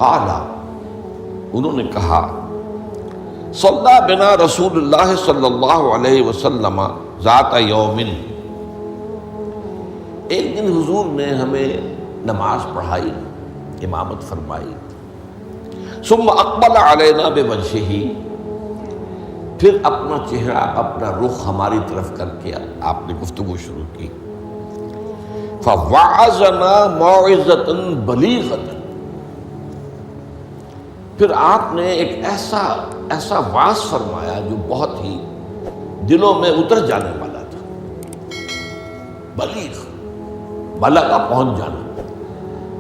قال، انہوں نے کہا، صلی بنا رسول اللہ صلی اللہ علیہ وسلم ذات یوم، ایک دن حضور نے ہمیں نماز پڑھائی، امامت فرمائی، ثم اقبل علینا بوجہہ، پھر اپنا چہرہ اپنا رخ ہماری طرف کر کے آپ نے گفتگو شروع کی، فوعظنا موعظۃ بلیغۃ، پھر آپ نے ایک ایسا واعظ فرمایا جو بہت ہی دلوں میں اتر جانے والا تھا، بلیغ، بلغ پہنچ جانا،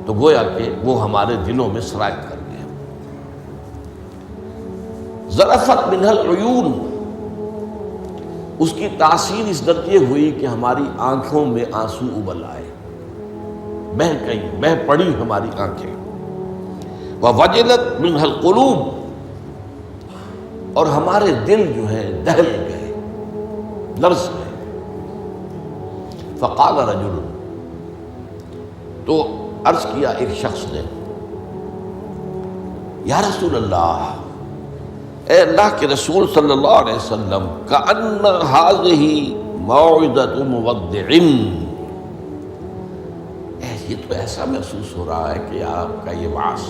تو گویا کہ وہ ہمارے دلوں میں سرایت کر گیا۔ ذرفت منہ العیون، اس کی تاثیر اس درجے ہوئی کہ ہماری آنکھوں میں آنسو ابل آئے، بہہ پڑی ہماری آنکھیں۔ ووجلت منہ القلوب، اور ہمارے دل جو ہیں دہل گئے، لرز گئے۔ فقال رجل، تو عرض کیا ایک شخص نے، یا رسول اللہ، اے اللہ کے رسول صلی اللہ علیہ وسلم، کأن ہذہ موعظۃ مودع، یہ تو ایسا محسوس ہو رہا ہے کہ آپ کا یہ وعظ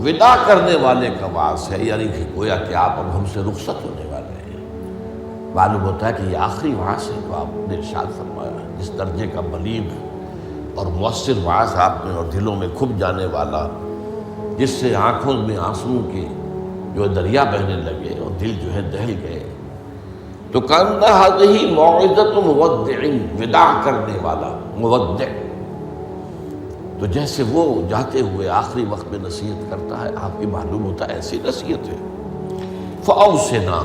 وداع کرنے والے کا وعظ ہے، یعنی کہ گویا کہ آپ اب ہم سے رخصت ہونے والے ہیں۔ معلوم ہوتا ہے کہ یہ آخری وعظ ہے جو آپ نے ارشاد فرمایا، جس درجے کا بلیغ اور مؤثر وعظ آپ نے، اور دلوں میں کھپ جانے والا، جس سے آنکھوں میں آنسوؤں کے جو دریا بہنے لگے اور دل جو ہے دہل گئے۔ تو کأن ہذہ موعظۃ مودع، وداع کرنے والا، مودع، تو جیسے وہ جاتے ہوئے آخری وقت میں نصیحت کرتا ہے، آپ کی معلوم ہوتا ہے ایسی نصیحت ہے۔ فأوصنا،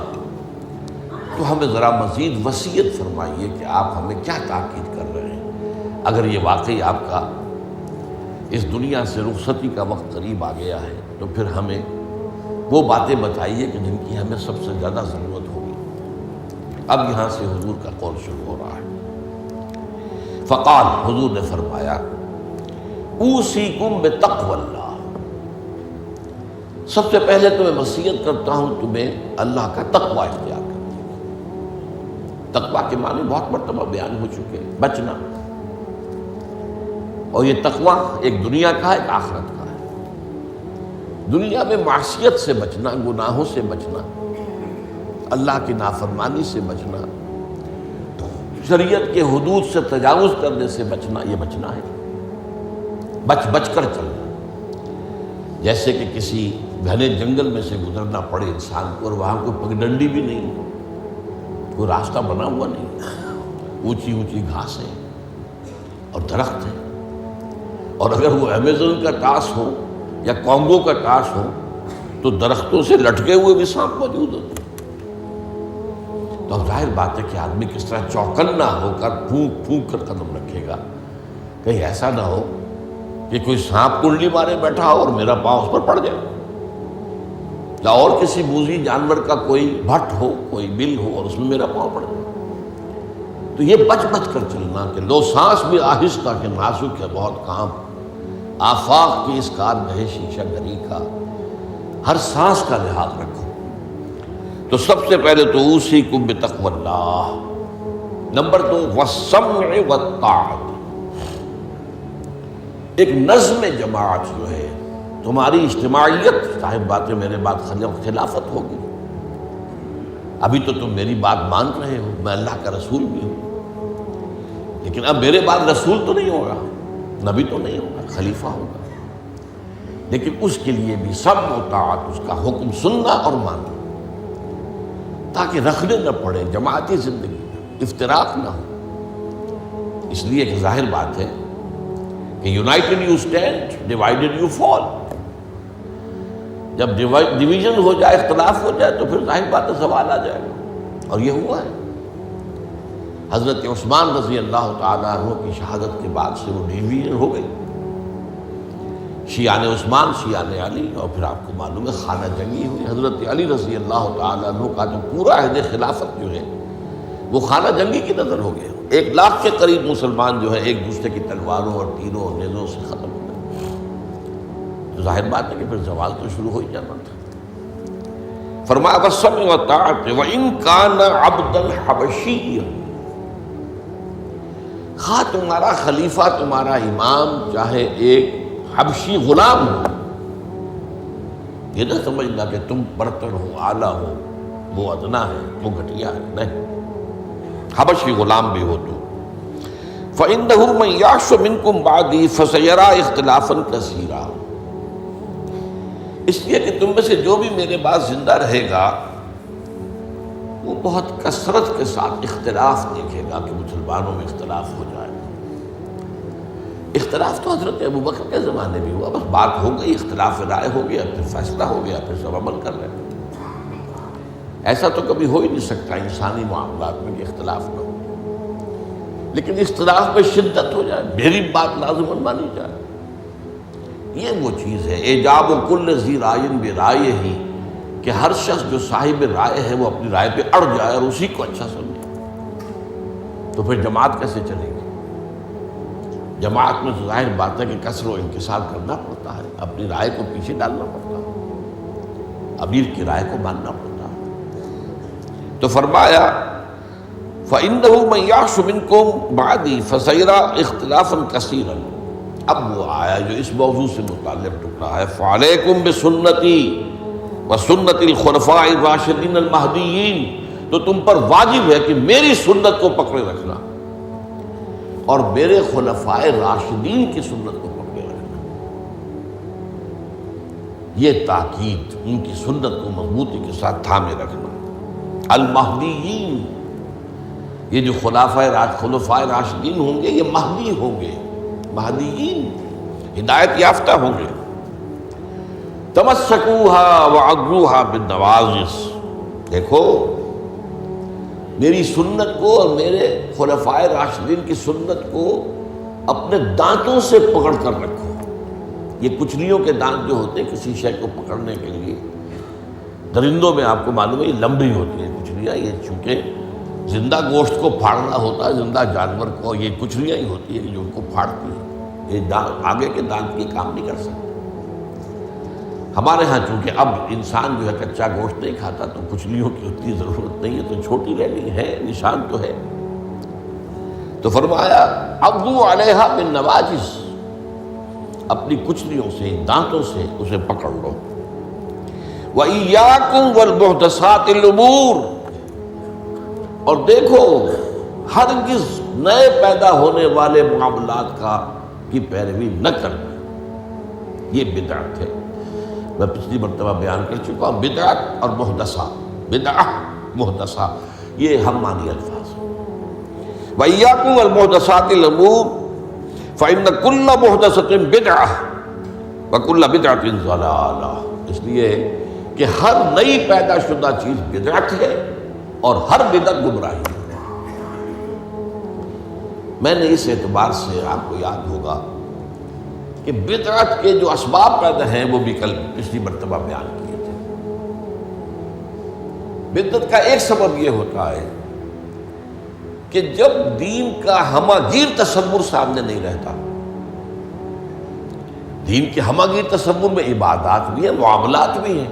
تو ہمیں ذرا مزید وصیت فرمائیے کہ آپ ہمیں کیا تاکید کر رہے ہیں، اگر یہ واقعی آپ کا اس دنیا سے رخصتی کا وقت قریب آ گیا ہے تو پھر ہمیں وہ باتیں بتائیے کہ جن کی ہمیں سب سے زیادہ ضرورت ہوگی۔ اب یہاں سے حضور کا قول شروع ہو رہا ہے۔ فقال، حضور نے فرمایا، اوصیکم بتقوی اللہ، سب سے پہلے تو میں وصیت کرتا ہوں تمہیں اللہ کا تقوی اختیار کرنے۔ تقوی کے معنی بہت مرتبہ بیان ہو چکے، بچنا، اور یہ تقوی ایک دنیا کا ہے، ایک آخرت کا ہے۔ دنیا میں معصیت سے بچنا، گناہوں سے بچنا، اللہ کی نافرمانی سے بچنا، شریعت کے حدود سے تجاوز کرنے سے بچنا، یہ بچنا ہے، بچ کر چلنا۔ جیسے کہ کسی گھنے جنگل میں سے گزرنا پڑے انسان کو، اور وہاں کوئی پگڈنڈی بھی نہیں، کوئی راستہ بنا ہوا نہیں، اونچی اونچی گھاسیں اور درخت ہیں، اور اگر وہ امیزون کا ٹاس ہو یا کانگو کا ٹاس ہو تو درختوں سے لٹکے ہوئے بھی سانپ موجود ہوتے ہیں۔ تو اب ظاہر بات ہے کہ آدمی کس طرح چوکنا ہو کر پھونک پھونک کر قدم رکھے گا، کہیں ایسا نہ ہو کہ کوئی سانپ کنڈلی مارے بیٹھا ہو اور میرا پاؤں اس پر پڑ جائے، یا اور کسی موذی جانور کا کوئی بھٹ ہو، کوئی بل ہو اور اس میں میرا پاؤں پڑ جائے۔ تو یہ بچ کر چلنا کہ لو سانس بھی آہستہ کہ نازک ہے بہت کام، آفاق کی اس کارگاہ شیشہ گری کا، ہر سانس کا لحاظ رکھو۔ تو سب سے پہلے تو اوصیکم بتقوی اللہ، نمبر 2 والسمع والطاعت، ایک نظم جماعت جو ہے، تمہاری اجتماعیت، صاحب باتیں میرے بات خلافت ہوگی۔ ابھی تو تم میری بات مان رہے ہو، میں اللہ کا رسول بھی ہوں، لیکن اب میرے بعد رسول تو نہیں ہوگا، نبی تو نہیں ہوگا، خلیفہ ہوگا، لیکن اس کے لیے بھی سمع و طاعت، اس کا حکم سننا اور ماننا، تاکہ رکھنے نہ پڑے، جماعتی زندگی میں افتراق نہ ہو۔ اس لیے کہ ظاہر بات ہے کہ United you stand, divided you fall. جب ڈویژن ہو جائے، اختلاف ہو جائے، تو پھر ظاہر بات ہے زوال آ جائے گا، اور یہ ہوا ہے۔ حضرت عثمان رضی اللہ تعالیٰ عنہ کی شہادت کے بعد سے وہ ڈویژن ہو گئی، شیعان عثمان، شیعان علی، اور پھر آپ کو معلوم ہے خانہ جنگی ہوئی۔ حضرت علی رضی اللہ تعالیٰ عنہ کا جو پورا عہد خلافت جو ہے وہ خانہ جنگی کی نظر ہو گیا۔ 1 لاکھ کے قریب مسلمان جو ہے ایک دوسرے کی تلواروں اور تیروں اور نیزوں سے ختم ہو گئے۔ تو ظاہر بات ہے کہ پھر زوال تو شروع ہو ہی جانا تھا۔ فرمایا والسمع والطاعۃ وإن كان عبدا حبشیا، خواہ تمہارا خلیفہ تمہارا امام چاہے ایک حبشی غلام ہو، یہ نہ سمجھنا کہ تم برتر ہو، اعلیٰ ہو، وہ ادنا ہے، وہ گھٹیا ہے، نہیں، حبشی غلام بھی ہو تو فَإِنَّهُ مَن يَعْشُ مِنكُم بَعْدِي فَسَيَرَىٰ اخْتِلَافًا كَثِيرًا، اس لیے کہ تم میں سے جو بھی میرے بعد زندہ رہے گا وہ بہت کثرت کے ساتھ اختلاف دیکھے گا کہ مسلمانوں میں اختلاف ہو جائے۔ اختلاف تو حضرت ابوبکر کے زمانے بھی ہوا، بس بات ہو گئی، اختلاف رائے ہو گیا، پھر فیصلہ ہو گیا، پھر سب عمل کر رہے ہیں۔ ایسا تو کبھی ہو ہی نہیں سکتا انسانی معاملات میں کہ اختلاف نہ ہو، لیکن اختلاف میں شدت ہو جائے، میری بات لازماً مانی جائے، یہ وہ چیز ہے ایجاب کل ذی رائے برائے ہی، کہ ہر شخص جو صاحب رائے ہے وہ اپنی رائے پہ اڑ جائے اور اسی کو اچھا سمجھے، تو پھر جماعت کیسے چلے گی؟ جماعت میں تو ظاہر بات ہے کہ کثر و انکسار کرنا پڑتا ہے، اپنی رائے کو پیچھے ڈالنا پڑتا ہے، امیر کی رائے کو ماننا پڑتا ہے۔ تو فرمایا فَإِنَّهُ مَن يَعْشُ مِنكُم بَعْدِي فَسَيَرَىٰ اخْتِلَافًا كَثِيرًا، اب وہ آیا جو اس موضوع سے متعلق ٹکڑا ہے، فَعَلَيْكُمْ بِسُنَّتِي وَسُنَّتِ الْخُلَفَاءِ الرَّاشِدِينَ الْمَهْدِيِّينَ، تو تم پر واجب ہے کہ میری سنت کو پکڑے رکھنا اور میرے خلفائے راشدین کی سنت کو پکڑے رکھنا، یہ تاکید، ان کی سنت کو مضبوطی کے ساتھ تھامے رکھنا۔ المہدیین، یہ جو خلفائے راشدین ہوں گے یہ مہدی ہوں گے، مہدیین ہدایت یافتہ ہوں گے۔ تمسکوها وعضوها بالنواجذ، دیکھو میری سنت کو اور میرے خلفائے راشدین کی سنت کو اپنے دانتوں سے پکڑ کر رکھو۔ یہ کچلیوں کے دانت جو ہوتے ہیں کسی شے کو پکڑنے کے لیے، درندوں میں آپ کو معلوم ہے یہ لمبی ہوتی ہیں کچلیاں، یہ چونکہ زندہ گوشت کو پھاڑنا ہوتا ہے، زندہ جانور کو یہ کچلیاں ہی ہوتی ہیں جو ان کو پھاڑتی ہیں، یہ آگے کے دانت کی کام نہیں کر سکتے۔ ہمارے ہاں چونکہ اب انسان جو ہے کچا گوشت نہیں کھاتا تو کچلیوں کی اتنی ضرورت نہیں ہے، تو چھوٹی رہی ہے، نشان تو ہے۔ تو فرمایا عضوا علیہا بالنواجذ، اپنی کچلیوں سے، دانتوں سے اسے پکڑ لو۔ وَإِيَّاكُمْ وَالْمُحْدَثَاتِ الْأُمُورِ، اور دیکھو ہرگز نئے پیدا ہونے والے معاملات کی پیروی نہ کرنا، یہ بدعت ہے۔ میں پچھلی مرتبہ بیان کر چکا ہوں، بدعت اور محدثہ، بدعہ محدثہ یہ ہم معنی الفاظ ہیں۔ وَإِيَّاكُمْ وَالْمُحْدَثَاتِ الْأُمُورِ فَإِنَّ كُلَّ مُحْدَثَةٍ بِدْعَةٌ وَكُلَّ بِدْعَةٍ ضَلَالَةٌ، اس لیے کہ ہر نئی پیدا شدہ چیز بدعت ہے اور ہر بدعت گمراہی ہے۔ میں نے اس اعتبار سے آپ کو یاد ہوگا کہ بدعت کے جو اسباب پیدا ہیں وہ بھی کل پچھلی مرتبہ بیان کیے تھے۔ بدعت کا ایک سبب یہ ہوتا ہے کہ جب دین کا ہمہ گیر تصور سامنے نہیں رہتا، دین کے ہمہ گیر تصور میں عبادات بھی ہیں، معاملات بھی ہیں،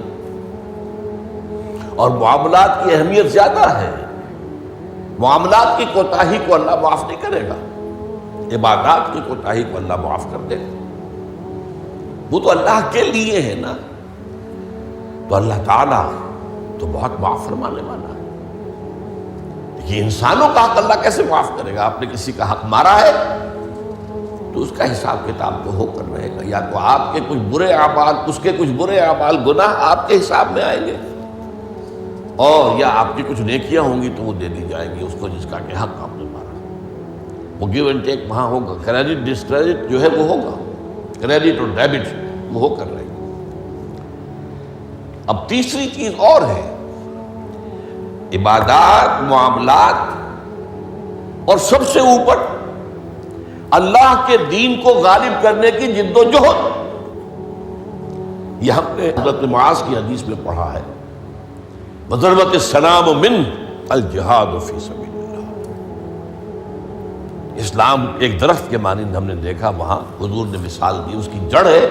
اور معاملات کی اہمیت زیادہ ہے۔ معاملات کی کوتاہی کو اللہ معاف نہیں کرے گا، عبادات کی کوتاہی کو اللہ معاف کر دے گا، وہ تو اللہ کے لیے ہے نا، تو اللہ تعالیٰ تو بہت معاف فرمانے والا ہے۔ یہ انسانوں کا حق اللہ کیسے معاف کرے گا؟ آپ نے کسی کا حق مارا ہے تو اس کا حساب کتاب تو ہو کر رہے گا، یا تو آپ کے کچھ برے اعمال، اس کے کچھ برے اعمال، گناہ آپ کے حساب میں آئیں گے، اور یا آپ کی کچھ نیکیاں ہوں گی تو وہ دے دی جائیں گی اس کو جس کا کہ حق آپ نے مارا۔ وہ گیو اینڈ ٹیک وہاں ہوگا، کریڈٹ ڈسکریڈٹ جو ہے وہ ہوگا، کریڈٹ اور ڈیبٹ وہ ہو کر رہے گی۔ اب تیسری چیز اور ہے، عبادات، معاملات، اور سب سے اوپر اللہ کے دین کو غالب کرنے کی جد و جہد۔ یہ ہم نے حضرت معاذ کی حدیث میں پڑھا ہے، وَضَرْبَتِ السَّلَامُ مِنْ الْجِهَادُ فِي سَبِيلِ اللَّهِ۔ اسلام ایک درخت کے مانند ہم نے دیکھا، وہاں حضور نے مثال دی، اس کی جڑ ہے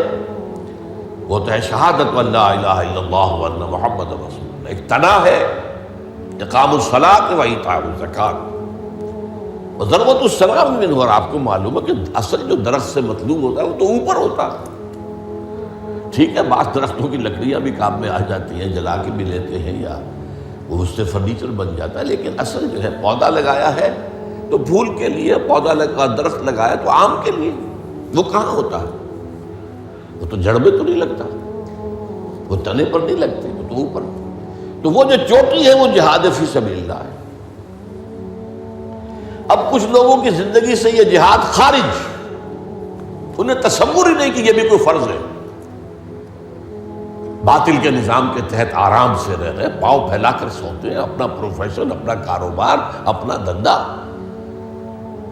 وہ تو ہے شہادت لا الہ الا اللہ وان محمد رسول اللہ، ایک تنا ہے اقام الصلاۃ و ایتاء الزکوٰۃ و ضربۃ السلام منہ، اور آپ کو معلوم ہے کہ اصل جو درخت سے مطلوب ہوتا ہے وہ تو اوپر ہوتا ہے۔ ٹھیک ہے، بعض درختوں کی لکڑیاں بھی کام میں آ جاتی ہیں، جلا کے بھی لیتے ہیں یا وہ اس سے فرنیچر بن جاتا ہے، لیکن اصل جو ہے پودا لگایا ہے تو پھول کے لیے، پودا لگا درخت لگایا تو آم کے لیے، وہ کہاں ہوتا ہے؟ وہ تو جڑ میں تو نہیں لگتا، وہ تنے پر نہیں لگتے، وہ تو اوپر۔ تو وہ جو چوٹی ہے وہ جہاد فی سبیل اللہ ہے۔ اب کچھ لوگوں کی زندگی سے یہ جہاد خارج، انہیں تصور ہی نہیں کہ یہ بھی کوئی فرض ہے، باطل کے نظام کے تحت آرام سے رہ رہے، پاؤں پھیلا کر سوتے ہیں، اپنا پروفیشن، اپنا کاروبار، اپنا دھندا،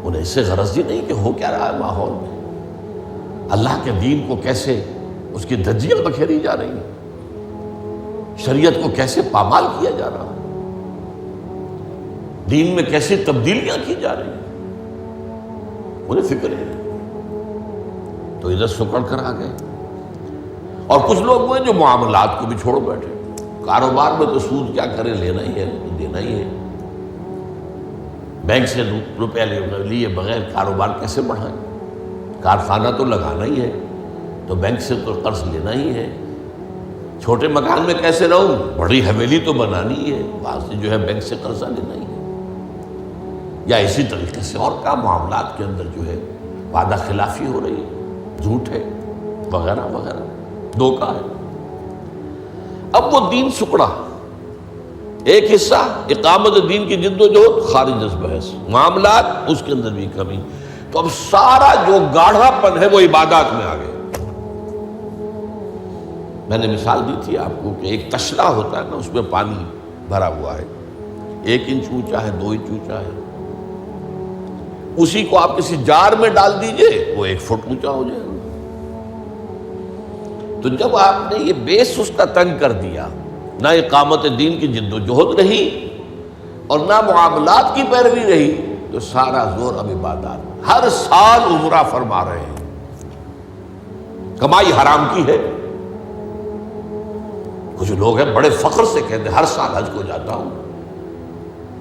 انہیں اس سے غرض ہی نہیں کہ ہو کیا رہا ہے ماحول میں، اللہ کے دین کو کیسے اس کی دھجیاں بکھیری جا رہی ہیں، شریعت کو کیسے پامال کیا جا رہا ہے، دین میں کیسی تبدیلیاں کی جا رہی ہیں، انہیں فکر ہے۔ تو ادھر سکڑ کر آ گئے۔ اور کچھ لوگ وہ ہیں جو معاملات کو بھی چھوڑ بیٹھے، کاروبار میں تو سود کیا کریں، لینا ہی ہے دینا ہی ہے، بینک سے روپیہ لیے بغیر کاروبار کیسے بڑھائیں، کارخانہ تو لگانا ہی ہے تو بینک سے تو قرض لینا ہی ہے، چھوٹے مکان میں کیسے رہوں، بڑی حویلی تو بنانی ہی ہے، بعض سے جو ہے بینک سے قرضہ لینا ہی ہے، یا اسی طریقے سے اور کا معاملات کے اندر جو ہے وعدہ خلافی ہو رہی ہے، جھوٹ ہے وغیرہ وغیرہ، دھوکہ ہے۔ اب وہ دین سکڑا، ایک حصہ اقامت دین کی جد و جہد خارج از بحث، معاملات اس کے اندر بھی کمی، تو اب سارا جو گاڑھا پن ہے وہ عبادات میں آ گیا۔ میں نے مثال دی تھی آپ کو کہ ایک تشلا ہوتا ہے نا، اس میں پانی بھرا ہوا ہے، 1 انچ اونچا ہے، 2 انچ اونچا ہے، اسی کو آپ کسی جار میں ڈال دیجئے وہ 1 فٹ اونچا ہو جائے گا۔ تو جب آپ نے یہ بیس اس کا تنگ کر دیا، نہ اقامت دین کی جد و جہد رہی اور نہ معاملات کی پیروی رہی، تو سارا زور اب عبادات، ہر سال عمرہ فرما رہے ہیں، کمائی حرام کی ہے۔ کچھ لوگ ہیں بڑے فخر سے کہتے ہیں ہر سال حج کو جاتا ہوں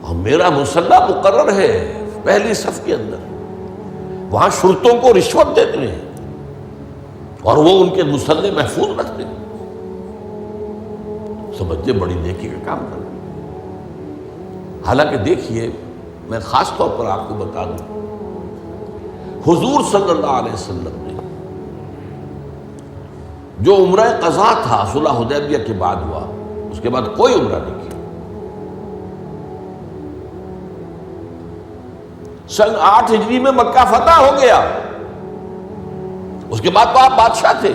اور میرا مصلی مقرر ہے پہلی صف کے اندر، وہاں شرطوں کو رشوت دیتے ہیں اور وہ ان کے مصلی محفوظ رکھتے ہیں، سمجھتے بڑی نیکی کا کام کر رہے ہیں۔ حالانکہ دیکھیے، میں خاص طور پر آپ کو بتا دوں، حضور صلی اللہ علیہ وسلم نے جو عمرہ قضا تھا صلح حدیبیہ کے بعد ہوا، اس کے بعد کوئی عمرہ نہیں کیا۔ سن 8 ہجری میں مکہ فتح ہو گیا، اس کے بعد تو آپ بادشاہ تھے،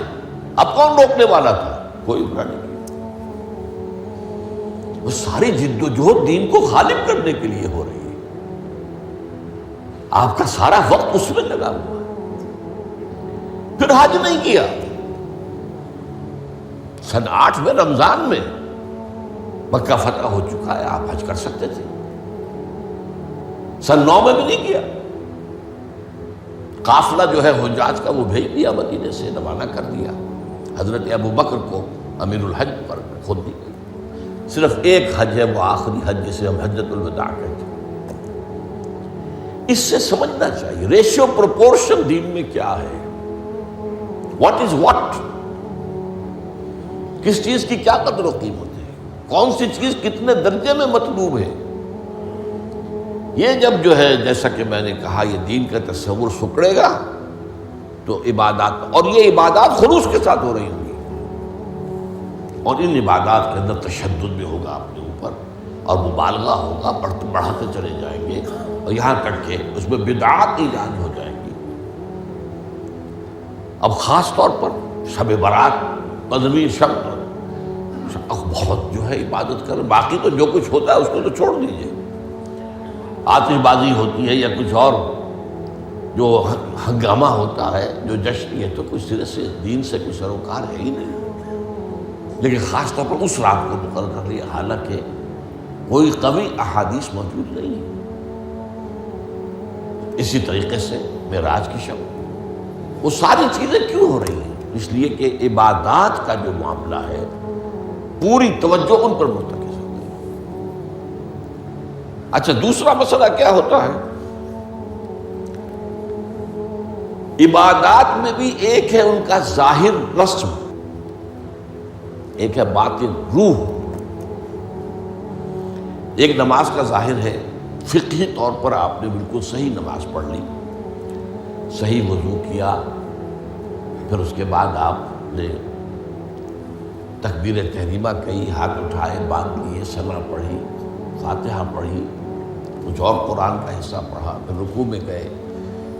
اب کون روکنے والا تھا؟ کوئی عمرہ نہیں کیا۔ وہ ساری جد و جہد دین کو غالب کرنے کے لیے ہو رہی ہے، آپ کا سارا وقت اس میں لگا ہوا ہے۔ پھر حج نہیں کیا، سن 8 میں رمضان میں مکہ فتح ہو چکا ہے، آپ حج کر سکتے تھے، سن 9 میں بھی نہیں کیا۔ قافلہ جو ہے حجاج کا وہ بھیج دیا، مدینے سے روانہ کر دیا، حضرت ابو بکر کو امیر الحج پر خود دی گئی۔ صرف ایک حج ہے، وہ آخری حج جسے ہم حجۃ الوداع کہتے ہیں۔ اس سے سمجھنا چاہیے ریشیو پروپورشن دین میں کیا ہے، واٹ از واٹ، کس چیز کی کیا قدر و قیمت ہے، کون سی چیز کتنے درجے میں مطلوب ہے۔ یہ جب جو ہے جیسا کہ میں نے کہا یہ دین کا تصور سکڑے گا تو عبادات، اور یہ عبادات خلوص کے ساتھ ہو رہی ہوں گی، اور ان عبادات کے اندر تشدد بھی ہوگا اپنے اوپر اور مبالغہ ہوگا، بڑھاتے چلے جائیں گے، اور یہاں تک کہ اس میں بدعات ایجاد ہو جائیں گی۔ اب خاص طور پر شب برات، پندرہویں شب، بہت جو ہے عبادت کر، باقی تو جو کچھ ہوتا ہے اس کو تو چھوڑ دیجئے، آتش بازی ہوتی ہے یا کچھ اور جو ہنگامہ ہوتا ہے، جو جشن، یہ تو کچھ سرے سے دین سے کوئی سروکار ہے ہی نہیں۔ لیکن خاص طور پر اس رات کو مقرر کر لیا، حالانکہ کوئی قوی احادیث موجود نہیں ہے۔ اسی طریقے سے معراج کی شب، وہ ساری چیزیں کیوں ہو رہی ہیں؟ اس لیے کہ عبادات کا جو معاملہ ہے پوری توجہ ان پر مرتکز ہو گئی۔ اچھا، دوسرا مسئلہ کیا ہوتا ہے؟ عبادات میں بھی ایک ہے ان کا ظاہر رسم، ایک ہے باطن روح۔ ایک نماز کا ظاہر ہے، فقہی طور پر آپ نے بالکل صحیح نماز پڑھ لی، صحیح وضو کیا، پھر اس کے بعد آپ نے تکبیر تحریمہ کہی، ہاتھ اٹھائے، باندھ لیے، ثنا پڑھی، فاتحہ پڑھی، کچھ اور قرآن کا حصہ پڑھا، پھر رکوع میں گئے،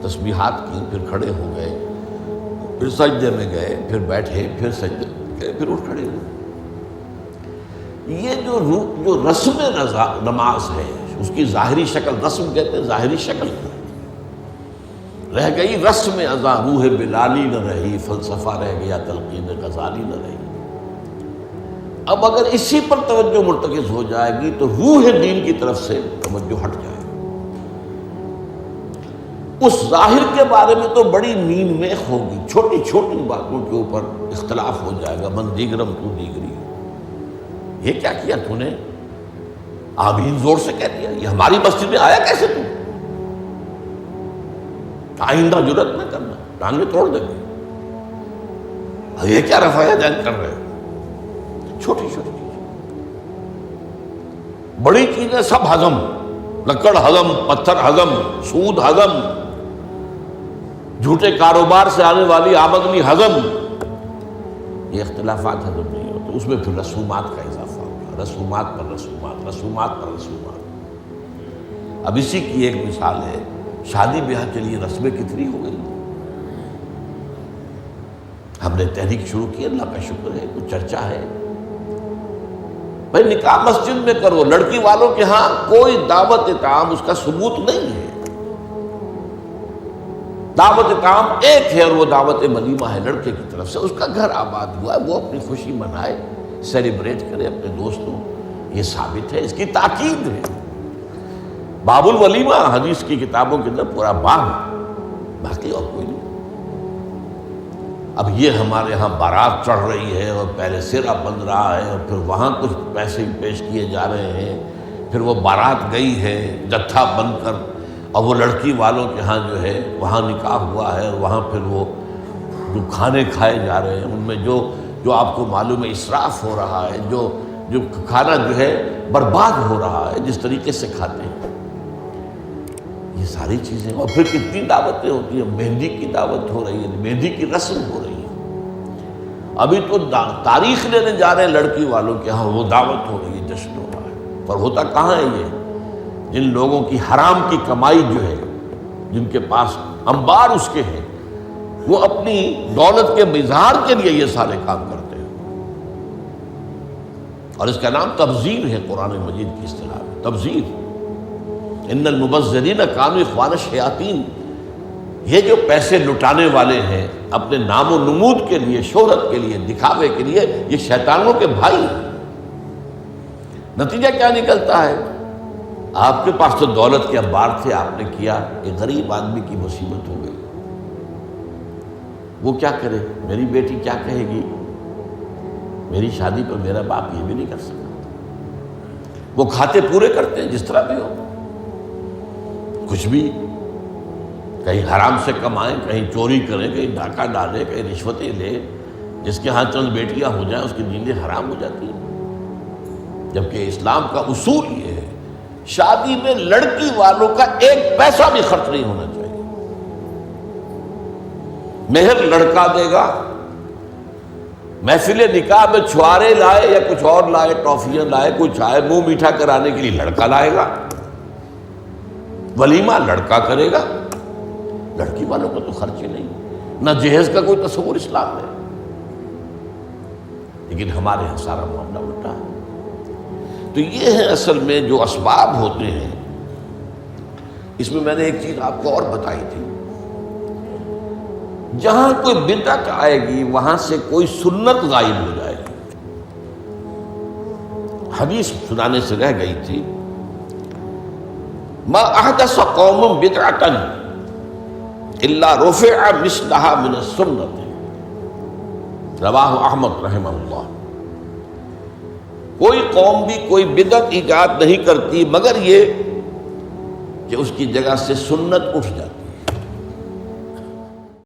تسبیحات کی، پھر کھڑے ہو گئے، پھر سجدے میں گئے، پھر بیٹھے، پھر سجدے میں گئے، پھر اٹھ کھڑے ہوئے۔ یہ جو رسم نماز ہے، اس کی ظاہری شکل، رسم کہتے ہیں ظاہری شکل رہ گئی، رسم ازاں روح بلالی نہ رہی، فلسفہ رہ گیا تلقین غزالی نہ رہی۔ اب اگر اسی پر توجہ مرتکز ہو جائے گی تو روح دین کی طرف سے توجہ ہٹ جائے گی۔ اس ظاہر کے بارے میں تو بڑی نیند میخ ہوگی، چھوٹی چھوٹی باتوں کے اوپر اختلاف ہو جائے گا، من دیگرم تو دیگری، یہ کیا کیا تو نے؟ آمین زور سے کہہ دیا، یہ ہماری مسجد میں آیا کیسے تو؟ آئندہ جرات نہ کرنا، ٹانگیں توڑ دیں گے۔ یہ کیا رفع دین کر رہے ہو؟ چھوٹی چھوٹی چیز، بڑی چیزیں سب ہضم، لکڑ ہضم، پتھر ہضم، سود ہضم، جھوٹے کاروبار سے آنے والی آمدنی ہضم، یہ اختلافات ہضم نہیں ہوتے۔ اس میں پھر رسومات کا اضافہ ہوگا، رسومات پر رسومات، رسومات پر رسومات۔ اب اسی کی ایک مثال ہے، شادی بیاہ کے لیے رسمیں کتنی ہو گئی۔ ہم نے تحریک شروع کی، اللہ کا شکر ہے، کچھ چرچا ہے۔ بھائی نکاح مسجد میں کرو، لڑکی والوں کے ہاں کوئی دعوت طعام اس کا ثبوت نہیں ہے۔ دعوت طعام ایک ہے، اور وہ دعوت ولیمہ ہے لڑکے کی طرف سے، اس کا گھر آباد ہوا ہے، وہ اپنی خوشی منائے، سیلیبریٹ کرے اپنے دوستوں، یہ ثابت ہے، اس کی تاکید ہے۔ باب الولیمہ حدیث کی کتابوں کے اندر پورا باب ہے، باقی اور کوئی نہیں۔ اب یہ ہمارے ہاں بارات چڑھ رہی ہے اور پہلے سرا بن رہا ہے، اور پھر وہاں کچھ پیسے پیش کیے جا رہے ہیں، پھر وہ بارات گئی ہے جتھا بن کر، اور وہ لڑکی والوں کے ہاں جو ہے وہاں نکاح ہوا ہے، اور وہاں پھر وہ جو کھانے کھائے جا رہے ہیں ان میں جو آپ کو معلوم ہے اسراف ہو رہا ہے، جو کھانا جو ہے برباد ہو رہا ہے جس طریقے سے کھاتے ہیں، یہ ساری چیزیں۔ اور پھر کتنی دعوتیں ہوتی ہیں، مہندی کی دعوت ہو رہی ہے، مہندی کی رسم ہو رہی ہے، ابھی تو تاریخ لینے جا رہے ہیں لڑکی والوں کے ہاں، وہ دعوت ہو رہی ہے، جشن ہو رہا ہے۔ پر ہوتا کہاں ہے یہ؟ جن لوگوں کی حرام کی کمائی جو ہے، جن کے پاس انبار اس کے ہیں، وہ اپنی دولت کے اظہار کے لیے یہ سارے کام کرتے ہیں، اور اس کا نام تبذیر ہے قرآن مجید کی اصطلاح میں، تبذیر۔ ان المبذرین کانوا اخوان الشیاطین، یہ جو پیسے لٹانے والے ہیں اپنے نام و نمود کے لیے، شہرت کے لیے، دکھاوے کے لیے، یہ شیطانوں کے بھائی ہیں۔ نتیجہ کیا نکلتا ہے؟ آپ کے پاس تو دولت کے انبار تھے، آپ نے کیا، ایک غریب آدمی کی مصیبت ہو گئی، وہ کیا کرے؟ میری بیٹی کیا کہے گی؟ میری شادی پر میرا باپ یہ بھی نہیں کر سکتا۔ وہ کھاتے پورے کرتے ہیں جس طرح بھی ہو، کچھ بھی، کہیں حرام سے کمائیں، کہیں چوری کریں، کہیں ڈاکہ ڈالیں، کہیں رشوتیں لیں، جس کے ہاں چند بیٹیاں ہو جائیں اس کی نیندیں حرام ہو جاتی ہیں۔ جبکہ اسلام کا اصول یہ ہے، شادی میں لڑکی والوں کا ایک پیسہ بھی خرچ نہیں ہونا چاہیے، مہر لڑکا دے گا، محفل نکاح میں چھوارے لائے یا کچھ اور لائے، ٹافیاں لائے، کچھ آئے، منہ میٹھا کرانے کے لیے لڑکا لائے گا، ولیمہ لڑکا کرے گا، لڑکی والوں کو تو خرچ ہی نہیں، نہ جہیز کا کوئی تصور اسلام میں۔ لیکن ہمارے یہاں سارا معاملہ الٹا ہے۔ تو یہ ہے اصل میں جو اسباب ہوتے ہیں۔ اس میں میں نے ایک چیز آپ کو اور بتائی تھی، جہاں کوئی بدعت آئے گی وہاں سے کوئی سنت غائب ہو جائے گی۔ حدیث سنانے سے رہ گئی تھی، ما احدث قوم بدعۃ الا رفع مثلها من السنت، رواہ احمد رحمہ اللہ۔ کوئی قوم بھی کوئی بدعت ایجاد نہیں کرتی مگر یہ کہ اس کی جگہ سے سنت اٹھ جاتی۔